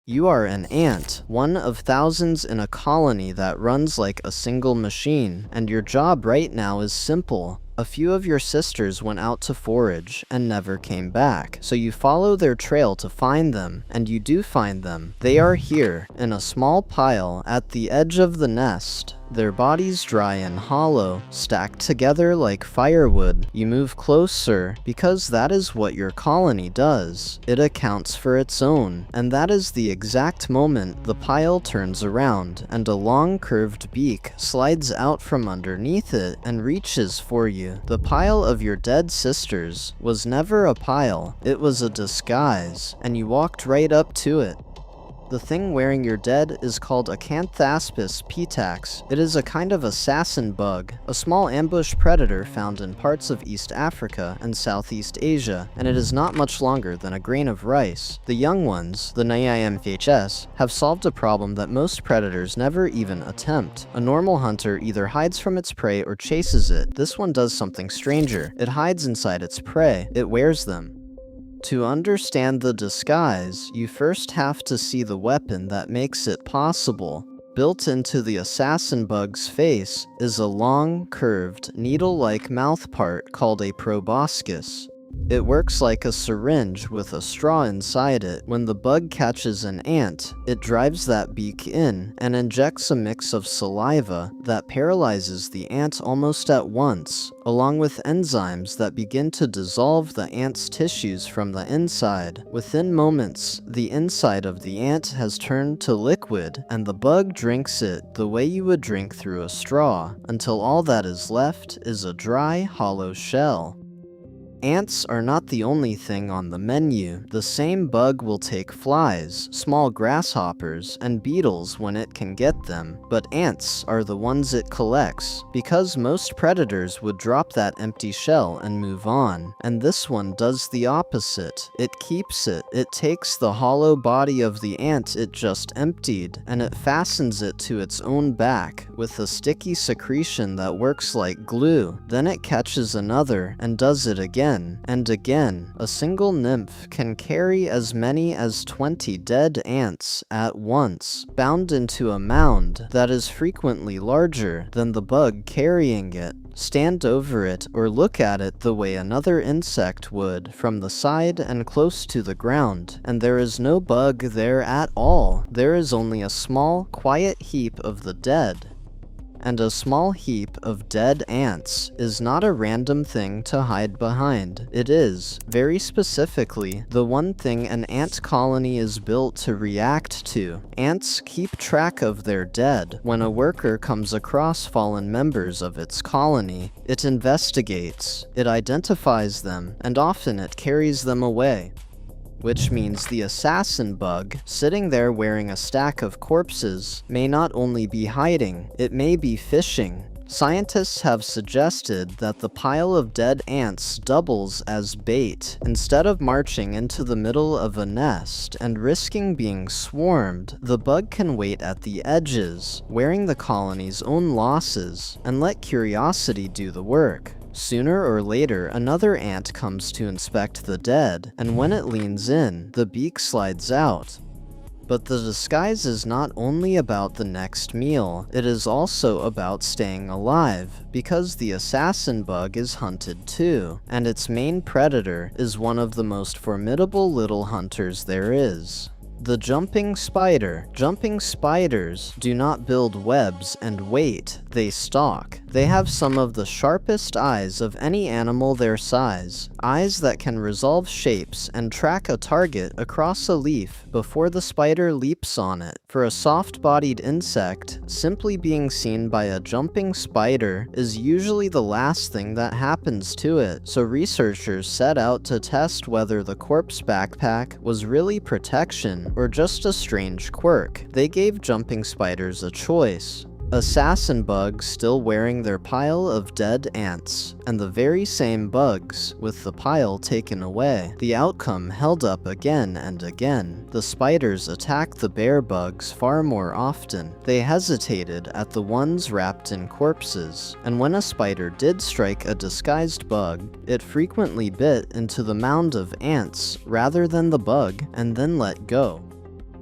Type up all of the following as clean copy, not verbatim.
You are an ant, one of thousands in a colony that runs like a single machine, and your job right now is simple. A few of your sisters went out to forage and never came back, so you follow their trail to find them, and you do find them. They are here, in a small pile at the edge of the nest. Their bodies dry and hollow, stacked together like firewood. You move closer, because that is what your colony does. It accounts for its own, and that is the exact moment the pile turns around, and a long curved beak slides out from underneath it and reaches for you. The pile of your dead sisters was never a pile, it was a disguise, and you walked right up to it. The thing wearing your dead is called Acanthaspis petax. It is a kind of assassin bug, a small ambush predator found in parts of East Africa and Southeast Asia, and it is not much longer than a grain of rice. The young ones, the syringe-like, have solved a problem that most predators never even attempt. A normal hunter either hides from its prey or chases it. This one does something stranger. It hides inside its prey. It wears them. To understand the disguise, you first have to see the weapon that makes it possible. Built into the assassin bug's face is a long, curved, needle-like mouthpart called a proboscis. It works like a syringe with a straw inside it. When the bug catches an ant, it drives that beak in and injects a mix of saliva that paralyzes the ant almost at once, along with enzymes that begin to dissolve the ant's tissues from the inside. Within moments, the inside of the ant has turned to liquid, and the bug drinks it the way you would drink through a straw, until all that is left is a dry, hollow shell. Ants are not the only thing on the menu. The same bug will take flies, small grasshoppers, and beetles when it can get them, but ants are the ones it collects, because most predators would drop that empty shell and move on, and this one does the opposite. It keeps it. It takes the hollow body of the ant it just emptied, and it fastens it to its own back with a sticky secretion that works like glue. Then it catches another and does it again and again. A single nymph can carry as many as 20 dead ants at once, bound into a mound that is frequently larger than the bug carrying it. Stand over it or look at it the way another insect would, from the side and close to the ground, and there is no bug there at all. There is only a small, quiet heap of the dead. And a small heap of dead ants is not a random thing to hide behind. It is, very specifically, the one thing an ant colony is built to react to. Ants keep track of their dead. When a worker comes across fallen members of its colony, it investigates, it identifies them, and often it carries them away. Which means the assassin bug, sitting there wearing a stack of corpses, may not only be hiding, it may be fishing. Scientists have suggested that the pile of dead ants doubles as bait. Instead of marching into the middle of a nest and risking being swarmed, the bug can wait at the edges, wearing the colony's own losses, and let curiosity do the work. Sooner or later, another ant comes to inspect the dead, and when it leans in, the beak slides out. But the disguise is not only about the next meal, it is also about staying alive, because the assassin bug is hunted too, and its main predator is one of the most formidable little hunters there is. The jumping spider. Jumping spiders do not build webs and wait, they stalk. They have some of the sharpest eyes of any animal their size, eyes that can resolve shapes and track a target across a leaf before the spider leaps on it. For a soft-bodied insect, simply being seen by a jumping spider is usually the last thing that happens to it, so researchers set out to test whether the corpse backpack was really protection or just a strange quirk. They gave jumping spiders a choice. Assassin bugs still wearing their pile of dead ants, and the very same bugs with the pile taken away. The outcome held up again and again. The spiders attacked the bear bugs far more often. They hesitated at the ones wrapped in corpses, and when a spider did strike a disguised bug, it frequently bit into the mound of ants rather than the bug and then let go.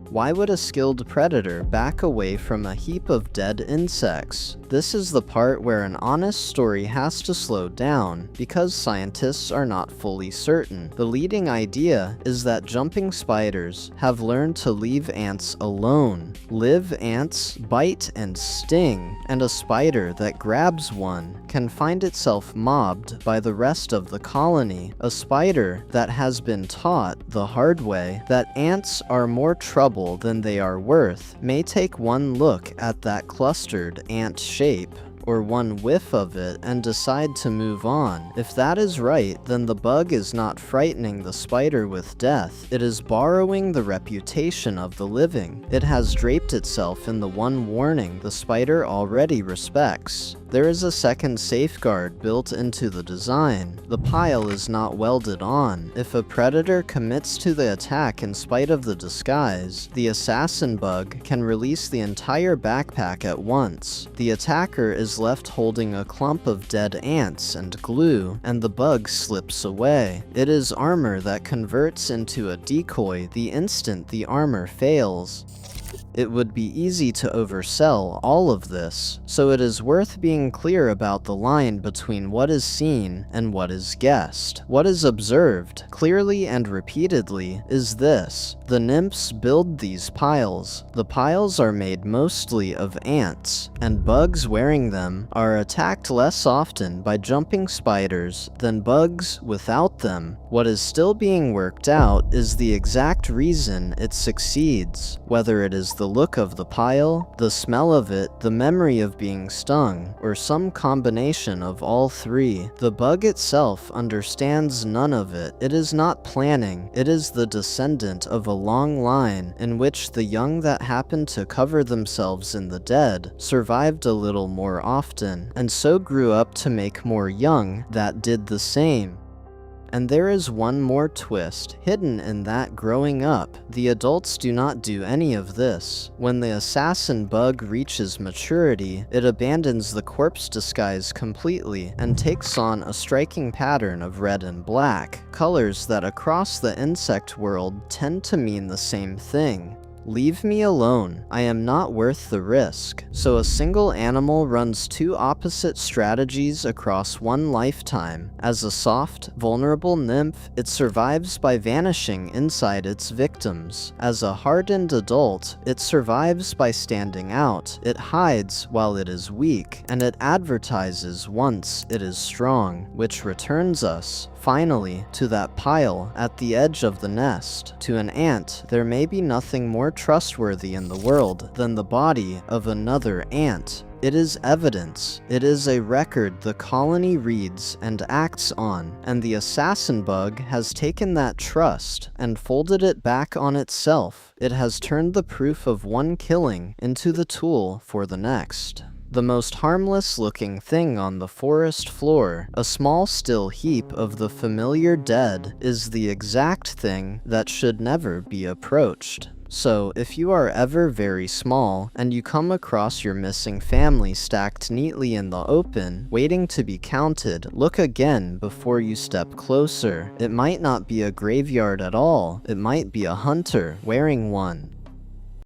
Why would a skilled predator back away from a heap of dead insects? This is the part where an honest story has to slow down, because scientists are not fully certain. The leading idea is that jumping spiders have learned to leave ants alone. Live ants bite and sting, and a spider that grabs one can find itself mobbed by the rest of the colony. A spider that has been taught the hard way that ants are more trouble than they are worth may take one look at that clustered ant shape, or one whiff of it, and decide to move on. If that is right, then the bug is not frightening the spider with death. It is borrowing the reputation of the living. It has draped itself in the one warning the spider already respects. There is a second safeguard built into the design. The pile is not welded on. If a predator commits to the attack in spite of the disguise, the assassin bug can release the entire backpack at once. The attacker is left holding a clump of dead ants and glue, and the bug slips away. It is armor that converts into a decoy the instant the armor fails. It would be easy to oversell all of this, so it is worth being clear about the line between what is seen and what is guessed. What is observed, clearly and repeatedly, is this: the nymphs build these piles. The piles are made mostly of ants, and bugs wearing them are attacked less often by jumping spiders than bugs without them. What is still being worked out is the exact reason it succeeds, whether it is the look of the pile, the smell of it, the memory of being stung, or some combination of all three. The bug itself understands none of it. It is not planning. It is the descendant of a long line in which the young that happened to cover themselves in the dead survived a little more often, and so grew up to make more young that did the same. And there is one more twist hidden in that growing up. The adults do not do any of this. When the assassin bug reaches maturity, it abandons the corpse disguise completely and takes on a striking pattern of red and black, colors that across the insect world tend to mean the same thing. Leave me alone. I am not worth the risk. So a single animal runs two opposite strategies across one lifetime. As a soft, vulnerable nymph, it survives by vanishing inside its victims. As a hardened adult, it survives by standing out. It hides while it is weak, and it advertises once it is strong, which returns us, finally, to that pile at the edge of the nest. To an ant, there may be nothing more trustworthy in the world than the body of another ant. It is evidence. It is a record the colony reads and acts on, and the assassin bug has taken that trust and folded it back on itself. It has turned the proof of one killing into the tool for the next. The most harmless-looking thing on the forest floor, a small still heap of the familiar dead, is the exact thing that should never be approached. So, if you are ever very small, and you come across your missing family stacked neatly in the open, waiting to be counted, look again before you step closer. It might not be a graveyard at all. It might be a hunter wearing one.